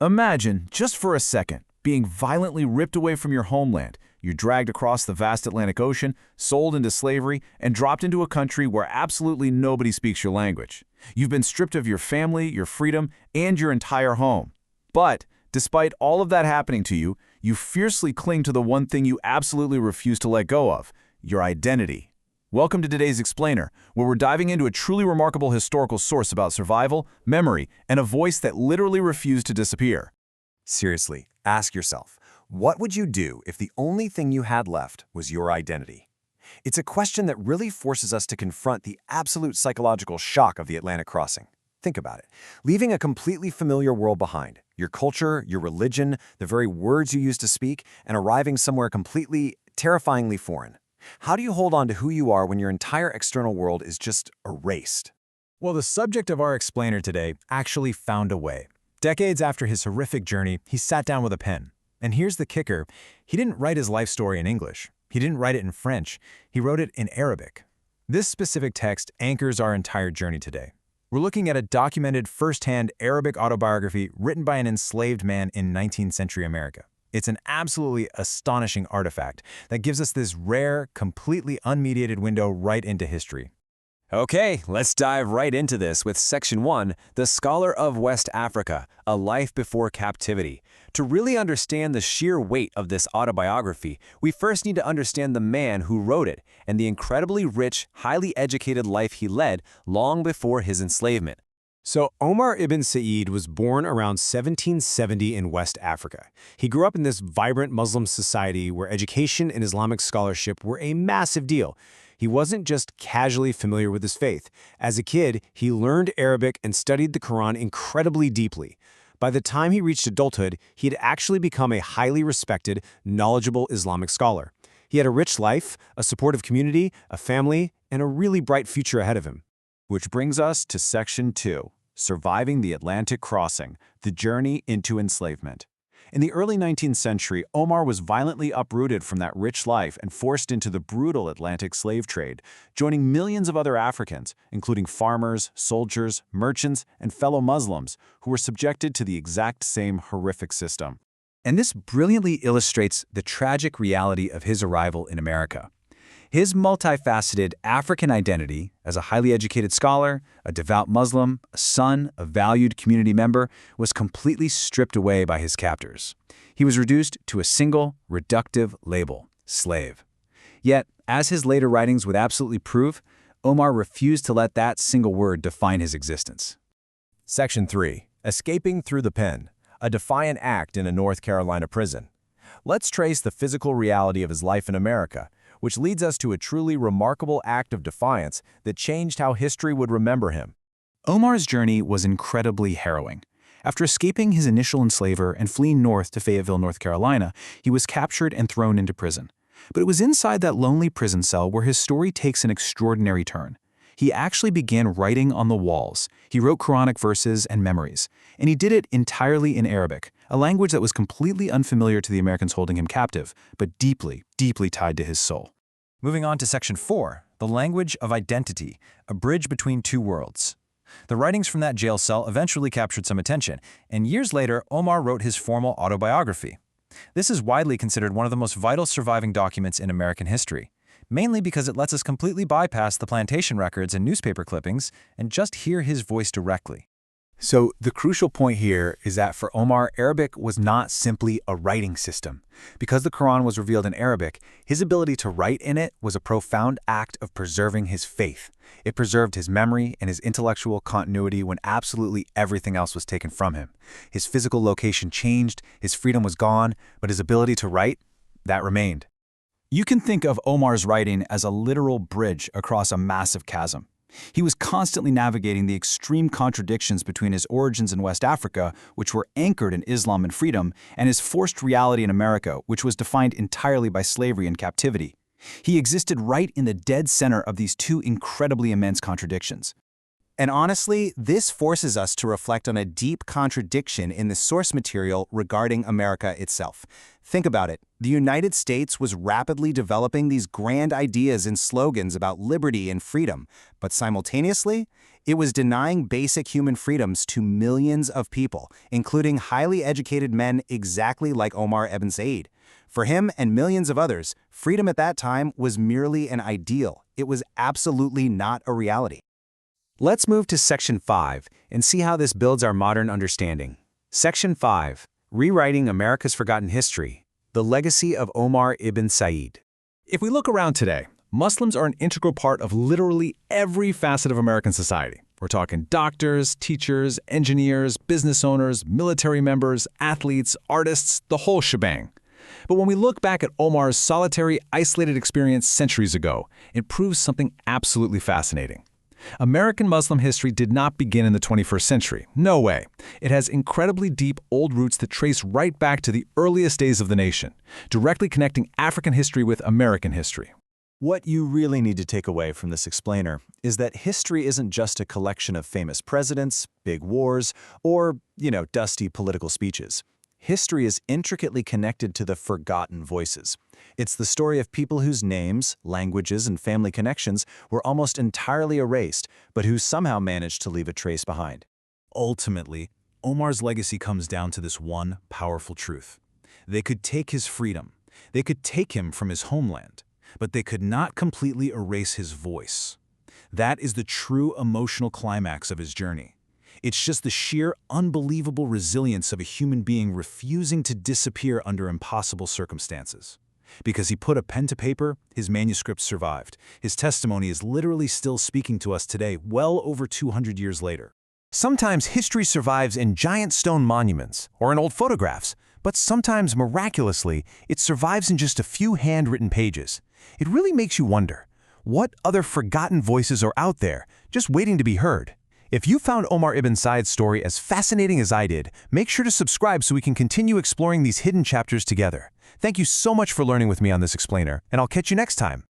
Imagine, just for a second, being violently ripped away from your homeland. You're dragged across the vast Atlantic Ocean, sold into slavery, and dropped into a country where absolutely nobody speaks your language. You've been stripped of your family, your freedom, and your entire home. But, despite all of that happening to you, you fiercely cling to the one thing you absolutely refuse to let go of: your identity. Welcome to today's Explainer, where we're diving into a truly remarkable historical source about survival, memory, and a voice that literally refused to disappear. Seriously, ask yourself, what would you do if the only thing you had left was your identity? It's a question that really forces us to confront the absolute psychological shock of the Atlantic crossing. Think about it. Leaving a completely familiar world behind, your culture, your religion, the very words you used to speak, and arriving somewhere completely, terrifyingly foreign. How do you hold on to who you are when your entire external world is just erased? Well, the subject of our explainer today actually found a way. Decades after his horrific journey, he sat down with a pen. And here's the kicker: he didn't write his life story in English. He didn't write it in French. He wrote it in Arabic. This specific text anchors our entire journey today. We're looking at a documented first-hand Arabic autobiography written by an enslaved man in 19th century America. It's an absolutely astonishing artifact that gives us this rare, completely unmediated window right into history. Okay, let's dive right into this with Section 1, The Scholar of West Africa, A Life Before Captivity. To really understand the sheer weight of this autobiography, we first need to understand the man who wrote it and the incredibly rich, highly educated life he led long before his enslavement. So Omar Ibn Said was born around 1770 in West Africa. He grew up in this vibrant Muslim society where education and Islamic scholarship were a massive deal. He wasn't just casually familiar with his faith. As a kid, he learned Arabic and studied the Quran incredibly deeply. By the time he reached adulthood, he had actually become a highly respected, knowledgeable Islamic scholar. He had a rich life, a supportive community, a family, and a really bright future ahead of him. Which brings us to Section 2, Surviving the Atlantic Crossing, The Journey into Enslavement. In the early 19th century, Omar was violently uprooted from that rich life and forced into the brutal Atlantic slave trade, joining millions of other Africans, including farmers, soldiers, merchants, and fellow Muslims, who were subjected to the exact same horrific system. And this brilliantly illustrates the tragic reality of his arrival in America. His multifaceted African identity as a highly educated scholar, a devout Muslim, a son, a valued community member, was completely stripped away by his captors. He was reduced to a single, reductive label: slave. Yet, as his later writings would absolutely prove, Omar refused to let that single word define his existence. Section 3, Escaping Through the Pen, a defiant act in a North Carolina prison. Let's trace the physical reality of his life in America, which leads us to a truly remarkable act of defiance that changed how history would remember him. Omar's journey was incredibly harrowing. After escaping his initial enslaver and fleeing north to Fayetteville, North Carolina, he was captured and thrown into prison. But it was inside that lonely prison cell where his story takes an extraordinary turn. He actually began writing on the walls. He wrote Quranic verses and memories, and he did it entirely in Arabic, a language that was completely unfamiliar to the Americans holding him captive, but deeply, deeply tied to his soul. Moving on to Section 4, The Language of Identity, a bridge between two worlds. The writings from that jail cell eventually captured some attention, and years later, Omar wrote his formal autobiography. This is widely considered one of the most vital surviving documents in American history, mainly because it lets us completely bypass the plantation records and newspaper clippings and just hear his voice directly. So the crucial point here is that for Omar, Arabic was not simply a writing system. Because the Quran was revealed in Arabic, his ability to write in it was a profound act of preserving his faith. It preserved his memory and his intellectual continuity when absolutely everything else was taken from him. His physical location changed, his freedom was gone, but his ability to write, that remained. You can think of Omar's writing as a literal bridge across a massive chasm. He was constantly navigating the extreme contradictions between his origins in West Africa, which were anchored in Islam and freedom, and his forced reality in America, which was defined entirely by slavery and captivity. He existed right in the dead center of these two incredibly immense contradictions. And honestly, this forces us to reflect on a deep contradiction in the source material regarding America itself. Think about it. The United States was rapidly developing these grand ideas and slogans about liberty and freedom, but simultaneously, It was denying basic human freedoms to millions of people, including highly educated men exactly like Omar Ibn Said. For him and millions of others, freedom at that time was merely an ideal. It was absolutely not a reality. Let's move to Section 5 and see how this builds our modern understanding. Section 5. Rewriting America's Forgotten History. The Legacy of Omar Ibn Said. If we look around today, Muslims are an integral part of literally every facet of American society. We're talking doctors, teachers, engineers, business owners, military members, athletes, artists, the whole shebang. But when we look back at Omar's solitary, isolated experience centuries ago, it proves something absolutely fascinating. American Muslim history did not begin in the 21st century. No way. It has incredibly deep old roots that trace right back to the earliest days of the nation, directly connecting African history with American history. What you really need to take away from this explainer is that history isn't just a collection of famous presidents, big wars, or, dusty political speeches. History is intricately connected to the forgotten voices. It's the story of people whose names, languages, and family connections were almost entirely erased, but who somehow managed to leave a trace behind. Ultimately, Omar's legacy comes down to this one powerful truth. They could take his freedom. They could take him from his homeland, but they could not completely erase his voice. That is the true emotional climax of his journey. It's just the sheer, unbelievable resilience of a human being refusing to disappear under impossible circumstances. Because he put a pen to paper, his manuscript survived. His testimony is literally still speaking to us today, well over 200 years later. Sometimes history survives in giant stone monuments or in old photographs, but sometimes, miraculously, it survives in just a few handwritten pages. It really makes you wonder, what other forgotten voices are out there, just waiting to be heard? If you found Omar Ibn Said's story as fascinating as I did, make sure to subscribe so we can continue exploring these hidden chapters together. Thank you so much for learning with me on this explainer, and I'll catch you next time.